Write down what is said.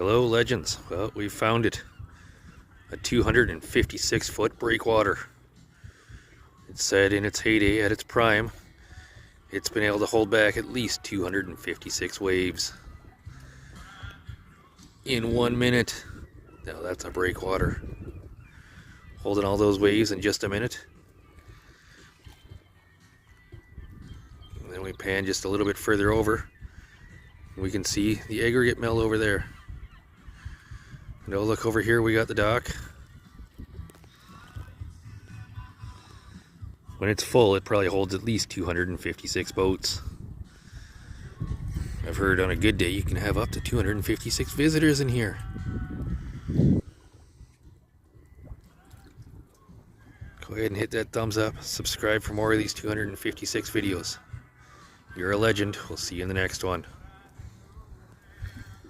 Hello, legends. Well, we found it. A 256-foot breakwater. It said in its heyday, at its prime, it's been able to hold back at least 256 waves in 1 minute. Now that's a breakwater. Holding all those waves in just a minute. And then we pan just a little bit further over. We can see the aggregate mill over there. And oh, look over here, we got the dock. When it's full, it probably holds at least 256 boats. I've heard on a good day you can have up to 256 visitors in here. Go ahead and hit that thumbs up. Subscribe for more of these 256 videos. You're a legend. We'll see you in the next one.